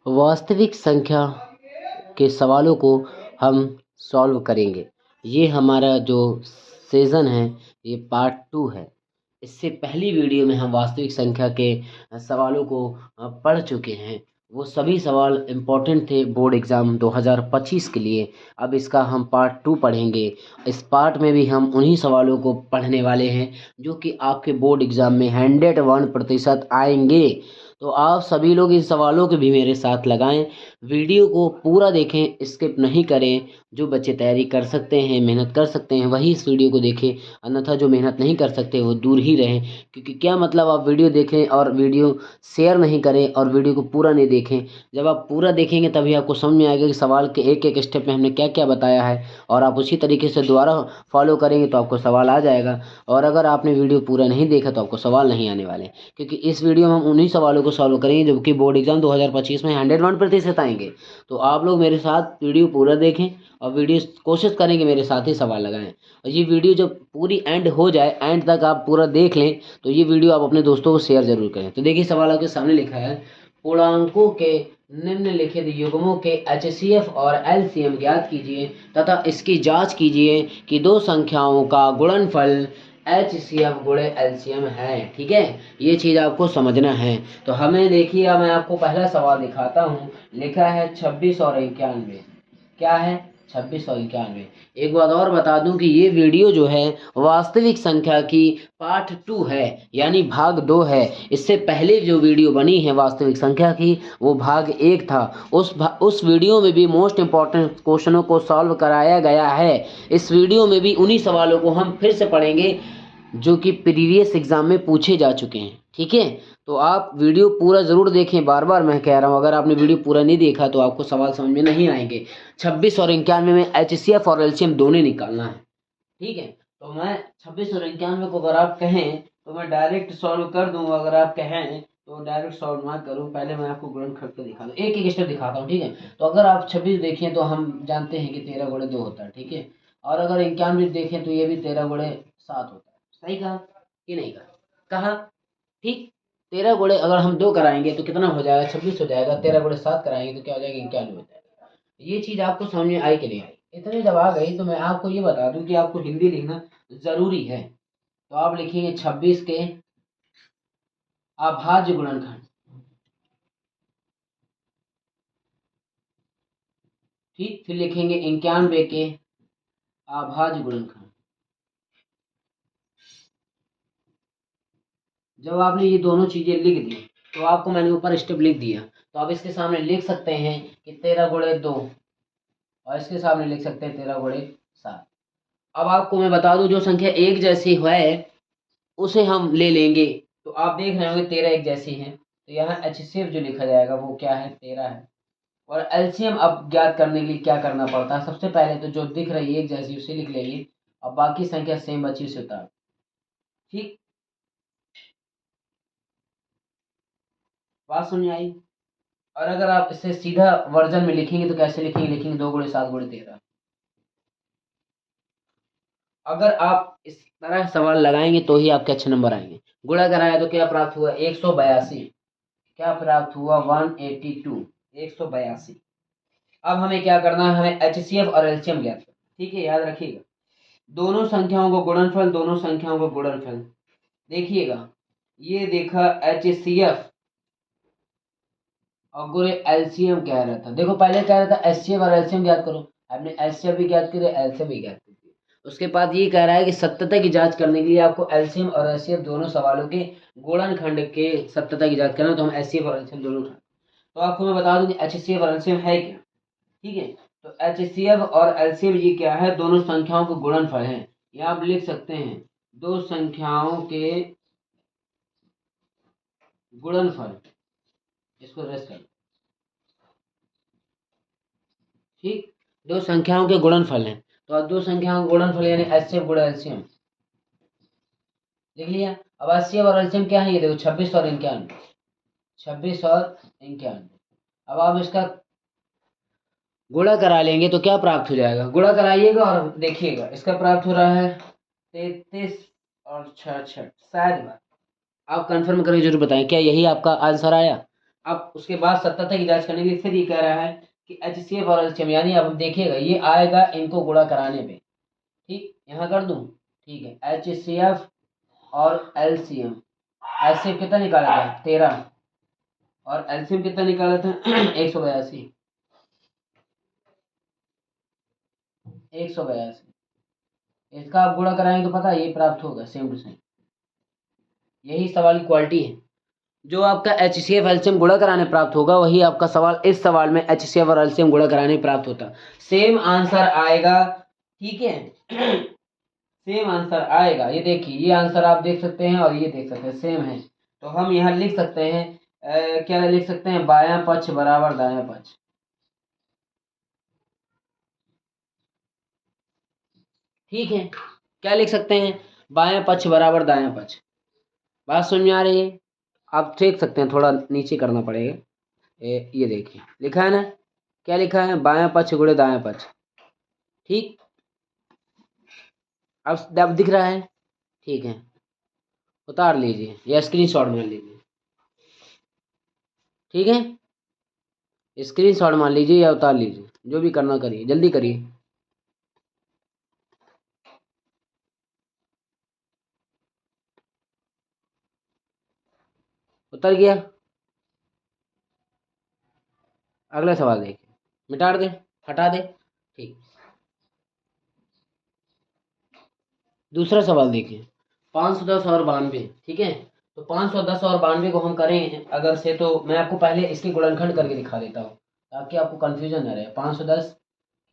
वास्तविक संख्या के सवालों को हम सॉल्व करेंगे। ये हमारा जो सीज़न है ये पार्ट 2 है। इससे पहली वीडियो में हम वास्तविक संख्या के सवालों को पढ़ चुके हैं। वो सभी सवाल इम्पोर्टेंट थे बोर्ड एग्ज़ाम 2025 के लिए। अब इसका हम पार्ट 2 पढ़ेंगे। इस पार्ट में भी हम उन्हीं सवालों को पढ़ने वाले हैं जो कि आपके बोर्ड एग्ज़ाम में 101% आएंगे। तो आप सभी लोग इन सवालों के भी मेरे साथ लगाएं, वीडियो को पूरा देखें, स्किप नहीं करें। जो बच्चे तैयारी कर सकते हैं, मेहनत कर सकते हैं, वही इस वीडियो को देखें, अन्यथा जो मेहनत नहीं कर सकते वो दूर ही रहें। क्योंकि क्या मतलब आप वीडियो देखें और वीडियो शेयर नहीं करें और वीडियो को पूरा नहीं देखें। जब आप पूरा देखेंगे तभी आपको समझ में आएगा कि सवाल के एक एक स्टेप में हमने क्या क्या बताया है, और आप उसी तरीके से दोबारा फॉलो करेंगे तो आपको सवाल आ जाएगा। और अगर आपने वीडियो पूरा नहीं देखा तो आपको सवाल नहीं आने वाले, क्योंकि इस वीडियो में हम उन्हीं सवालों को सॉल्व करेंगे जबकि बोर्ड एग्जाम 2025 में 101% आएंगे। तो आप लोग मेरे साथ वीडियो पूरा देखें और वीडियो कोशिश करेंगे मेरे साथ ही सवाल लगाएं। और ये वीडियो जब पूरी एंड हो जाए, एंड तक आप पूरा देख लें, तो ये वीडियो आप अपने दोस्तों को शेयर जरूर करें। तो देखिए सवाल आपके सामने लिखा है, पूर्णांकों के निम्नलिखित युग्मों के HCF और LCM ज्ञात कीजिए तथा इसकी जांच कीजिए कि दो संख्याओं का गुणनफल HCF गुणे LCM है। ठीक है, ये चीज़ आपको समझना है। तो हमें देखिए, मैं आपको पहला सवाल दिखाता हूँ। लिखा है 26 और 91। क्या है? 26 और 91। एक बात और बता दूं कि ये वीडियो जो है वास्तविक संख्या की पार्ट 2 है, यानी भाग 2 है। इससे पहले जो वीडियो बनी है वास्तविक संख्या की वो भाग 1 था। उस वीडियो में भी मोस्ट इम्पॉर्टेंट क्वेश्चनों को सॉल्व कराया गया है। इस वीडियो में भी उन्हीं सवालों को हम फिर से पढ़ेंगे जो कि प्रीवियस एग्जाम में पूछे जा चुके हैं। ठीक है, तो आप वीडियो पूरा ज़रूर देखें। बार बार मैं कह रहा हूँ, अगर आपने वीडियो पूरा नहीं देखा तो आपको सवाल समझ में नहीं आएंगे। 26 और 91 में HCF और LCM दोनों निकालना है। ठीक है, तो मैं 26 और 91 को अगर आप कहें तो मैं डायरेक्ट सॉल्व कर दूंगा। अगर आप कहें तो डायरेक्ट सॉल्व ना करूँ, पहले मैं आपको गुणन करके दिखा दूँ, एक एक स्टेप दिखाता हूँ। ठीक है, तो अगर आप 26 देखें तो हम जानते हैं कि 13 गुणे 2 होता है। ठीक है, और अगर 91 देखें तो ये भी 13 गुणे 7 होता है। सही कहा कि नहीं कहा? कहा ठीक। 13 गुणे अगर हम 2 कराएंगे तो कितना हो जाएगा? 26 हो जाएगा। 13 गुणे 7 कराएंगे तो क्या हो जाएगा? 91 हो जाएगा। ये चीज़ आपको समझ में आई कि नहीं आई? इतनी जब आ गई तो मैं आपको ये बता दूं कि आपको हिंदी लिखना जरूरी है। तो आप लिखेंगे 26 के अभाज्य गुणनखंड। ठीक, फिर लिखेंगे 91 के अभाज्य गुणनखंड। जब आपने ये दोनों चीजें लिख दी तो आपको मैंने ऊपर स्टेप लिख दिया, तो आप इसके सामने लिख सकते हैं कि 13 गुणे 2, और इसके सामने लिख सकते हैं 13 गुणे 7। अब आपको मैं बता दूं, जो संख्या एक जैसी है उसे हम ले लेंगे। तो आप देख रहे होंगे 13 एक जैसी है, तो यहाँ HCF जो लिखा जाएगा वो क्या है? 13 है। और LCM अब ज्ञात करने के लिए क्या करना पड़ता है? सबसे पहले तो जो दिख रही है एक जैसी उसे लिख लेंगे, और बाकी संख्या सेम बची उसे उतार। ठीक, बात समझ आई? और अगर आप इसे सीधा वर्जन में लिखेंगे तो कैसे लिखेंगे? लिखेंगे 2 गुणे 7 गुणे 13। अगर आप इस तरह सवाल लगाएंगे तो ही आपके अच्छे नंबर आएंगे। गुणा कराया तो क्या प्राप्त हुआ? 182। क्या प्राप्त हुआ? 182, 182। अब हमें क्या करना है? हमें HCF और LCM ज्ञात करना। ठीक है, याद रखिएगा, दोनों संख्याओं को गुणनफल, दोनों संख्याओं को गुणनफल। देखिएगा, ये देखा HCF और गुणे LCM कह रहा था। देखो पहले कह रहा था HCF और LCM ज्ञात करो, हमने HCF भी ज्ञात किया, LCM भी ज्ञात किया। उसके बाद ये कह रहा है कि सत्यता की जांच करने के लिए आपको LCM और HCF दोनों सवालों के गुणनखंड के सत्यता की जांच करना। तो हम HCF और LCM दोनों उठा, तो आपको मैं बता दूं कि HCF और LCM है क्या। ठीक है, तो HCF और LCM ये क्या है? दोनों संख्याओं के गुणनफल है। या आप लिख सकते हैं दो संख्याओं के गुणनफल। इसको रेस्ट कर, ठीक, दो संख्याओं के गुणनफल हैं। तो अब दो संख्याओं का गुणनफल यानी HCF गुणा LCM लिख लिया। अब HCF और LCM क्या है? ये देखो 26 और 91, 26 और 91। अब आप इसका गुणा करा लेंगे तो क्या प्राप्त हो जाएगा? गुणा कराइएगा और देखिएगा, इसका प्राप्त हो रहा है 33 और 66। शायद बात आप कंफर्म करके जरूर बताएं, क्या यही आपका आंसर आया? अब उसके बाद 70 की जांच करने के लिए फिर ये कह रहा है कि HCF और LCM, यानी अब हम देखिएगा ये आएगा इनको गुणा कराने पे। ठीक, यहाँ कर दूं, ठीक है। HCF और LCM, HCF कितना निकाला था 13 और LCM कितना निकाला था 182, 182। इसका आप गुणा कराएंगे तो पता है ये प्राप्त होगा सेम टू सेम। यही सवाल की क्वालिटी है, जो आपका HCF एलसीएम गुणा कराने प्राप्त होगा वही आपका सवाल इस सवाल में HCF और एलसीएम गुणा कराने प्राप्त होता, सेम आंसर आएगा। ठीक है सेम आंसर आएगा। ये देखिए ये आंसर आप देख सकते हैं और ये देख सकते हैं सेम है, तो हम यहाँ लिख सकते हैं क्या लिख सकते हैं, बायां पक्ष बराबर दायां पक्ष। ठीक है, क्या लिख सकते हैं, बायां पक्ष बराबर दायां पक्ष। बात समझ में आ रही है? आप देख सकते हैं, थोड़ा नीचे करना पड़ेगा। ये देखिए लिखा है ना, क्या लिखा है, बायां पक्ष गुणे दायां पक्ष। ठीक, अब दिख रहा है? ठीक है, उतार लीजिए या स्क्रीनशॉट मार लीजिए। ठीक है, स्क्रीनशॉट मार लीजिए या उतार लीजिए, जो भी करना करिए, जल्दी करिए। उतर गया? अगला सवाल देखिए, मिटा दे, हटा दे। ठीक, दूसरा सवाल देखिए, 510 और 92। ठीक है, तो 510 और 92 को हम करें अगर से, तो मैं आपको पहले इसके गुणनखंड करके दिखा देता हूँ ताकि आपको कंफ्यूजन न रहे। 510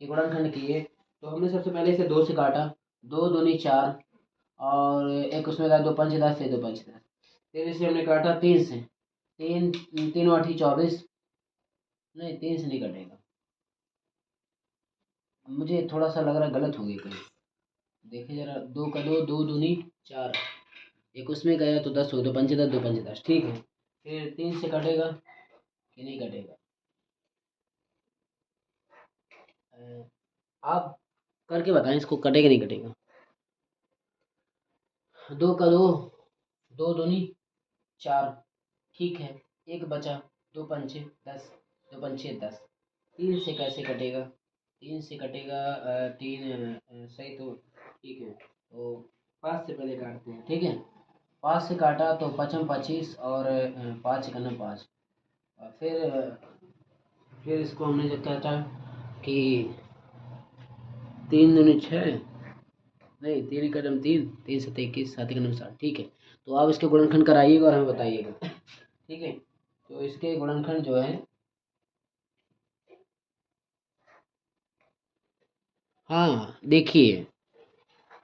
के गुणनखंड किए तो हमने सबसे पहले इसे 2 से काटा, 2 दूनी 4 और एक उसमें था 2 पंच 10 से 2 पंच 10, फिर इसे हमने काटा 3 से, 3 3 8 24, नहीं 3 से नहीं कटेगा, मुझे थोड़ा सा लग रहा है गलत हो गई कहीं। देखिए जरा, 2 का 2, 2 दूनी 4, एक उसमें गया तो 10 हो, 2 पंचे 10, 2 पंचे 10। ठीक है, फिर 3 से कटेगा कि नहीं कटेगा, आप करके बताएं इसको, कटेगा नहीं कटेगा। 2 का 2, 2 दूनी 4। ठीक है, एक बचा, 2 पंचे 10, 2 पंचे 10। 3 से कैसे कटेगा, 3 से कटेगा 3 सही तो। ठीक है, तो 5 से पहले काटते हैं। ठीक है, 5 से काटा तो पचम 25 और 5 करना 5, और फिर इसको हमने जो कहता कि 3 दूनी 6, नहीं 3 कदम 3, 3 से 21, 7 कदम 7। ठीक है, तो आप इसके गुणनखंड कराइएगा और हमें बताइएगा। ठीक है, तो इसके गुणनखंड जो है, हाँ देखिए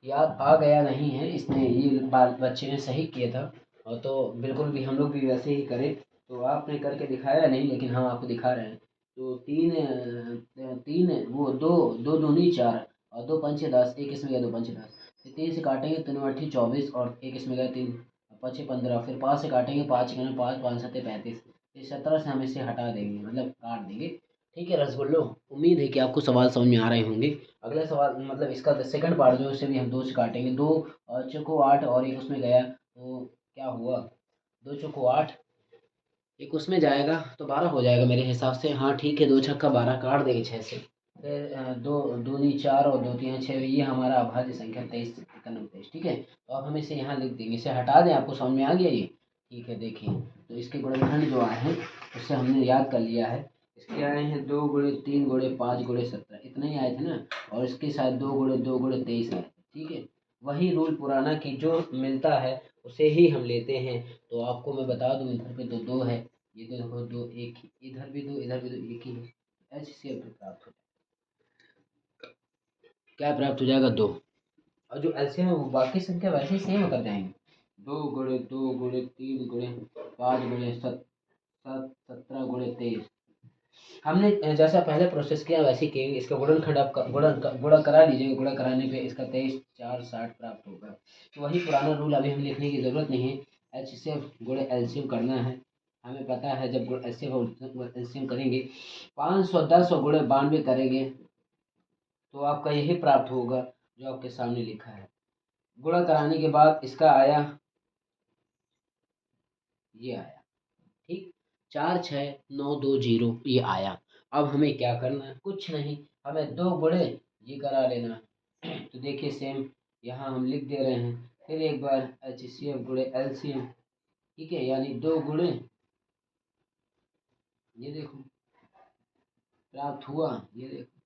याद आ गया नहीं है, इसने ये बाल बच्चे ने सही किया था, और तो बिल्कुल भी हम लोग भी वैसे ही करें। तो आपने करके दिखाया नहीं, लेकिन हम आपको दिखा रहे हैं। तो 3 वो 2, 2 दूनी 4 और 2 पंचे 10, एक इसमें गया 2 पंचे 10, फिर 3 से काटेंगे 3 अट्ठी 24 और एक इसमें गया 3 पचे 15, फिर 5 से काटेंगे 5 में 5 5 7 35, फिर 17 से हम इसे हटा देंगे, मतलब काट देंगे। ठीक है रसगुल्लो, उम्मीद है कि आपको सवाल समझ में आ रहे होंगे। अगला सवाल मतलब इसका सेकंड पार्ट जो है उसे भी हम 2 से काटेंगे। 2 चौको 8 और एक उसमें गया तो क्या हुआ, 2 चौको 8, एक उसमें जाएगा तो 12 हो जाएगा मेरे हिसाब से। हाँ ठीक है, 2 छक्का 12 काट देंगे 6 से, फिर 2 दूनी 4 और 2 तीन 6, ये हमारा अभाज्य संख्या 23 इक्यानवे 23। ठीक है, तो अब हम इसे यहाँ लिख देंगे, इसे हटा दें, आपको समझ में आ गया ये। ठीक है, देखिए तो इसके गुणनखंड जो आए हैं उससे हमने याद कर लिया है। इसके आए हैं 2 गुणे 3 गुणे 5 गुणे 17, इतने ही आए थे ना, और इसके साथ 2 गुणे 2 गुणे 23 आए थे। ठीक है, वही रूल पुराना कि जो मिलता है उसे ही हम लेते हैं। तो आपको मैं बता दूं, इधर पे तो 2 है, ये देखो 2 एक ही, इधर भी 2 इधर भी 2 एक ही है, HCF प्राप्त हो, क्या प्राप्त हो जाएगा 2, और जो एलसीएम है वो बाकी संख्या वैसे ही सेम उतर जाएंगे। 2 गुणे 3 गुणे 5 गुणे 17 गुणे 23, हमने जैसा पहले प्रोसेस किया वैसे ही किएंगे। इसका गुणनखंड आप गुणा करा लीजिएगा, गुणा कराने पे इसका 23 4 60 प्राप्त होगा। तो वही पुराना रूल अभी हम लिखने की ज़रूरत नहीं है, HCF गुणे एलसीएम करना है, हमें पता है जब HCF और एलसीएम करेंगे 510 और गुणे 92 करेंगे तो आपका यही प्राप्त होगा जो आपके सामने लिखा है। गुणा कराने के बाद इसका आया, ये आया। ठीक, 46920 ये आया। अब हमें क्या करना है, कुछ नहीं, हमें 2 गुणे ये करा लेना है। तो देखिए सेम यहाँ हम लिख दे रहे हैं, फिर एक बार HCF गुणे LCM, ठीक है, यानी 2 गुणे ये देखो प्राप्त हुआ। ये देखो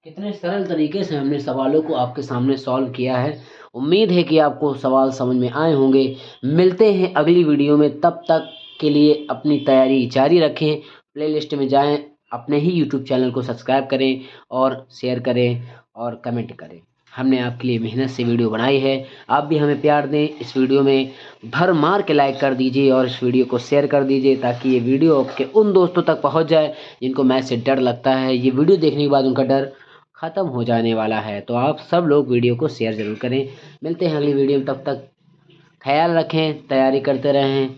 कितने सरल तरीके से हमने सवालों को आपके सामने सॉल्व किया है। उम्मीद है कि आपको सवाल समझ में आए होंगे। मिलते हैं अगली वीडियो में, तब तक के लिए अपनी तैयारी जारी रखें। प्लेलिस्ट में जाएं, अपने ही यूट्यूब चैनल को सब्सक्राइब करें और शेयर करें और कमेंट करें। हमने आपके लिए मेहनत से वीडियो बनाई है, आप भी हमें प्यार दें। इस वीडियो में भर मार के लाइक कर दीजिए और इस वीडियो को शेयर कर दीजिए, ताकि ये वीडियो आपके उन दोस्तों तक पहुंच जाए जिनको मैथ से डर लगता है। ये वीडियो देखने के बाद उनका डर ख़त्म हो जाने वाला है। तो आप सब लोग वीडियो को शेयर ज़रूर करें। मिलते हैं अगली वीडियो में, तब तक ख्याल रखें, तैयारी करते रहें।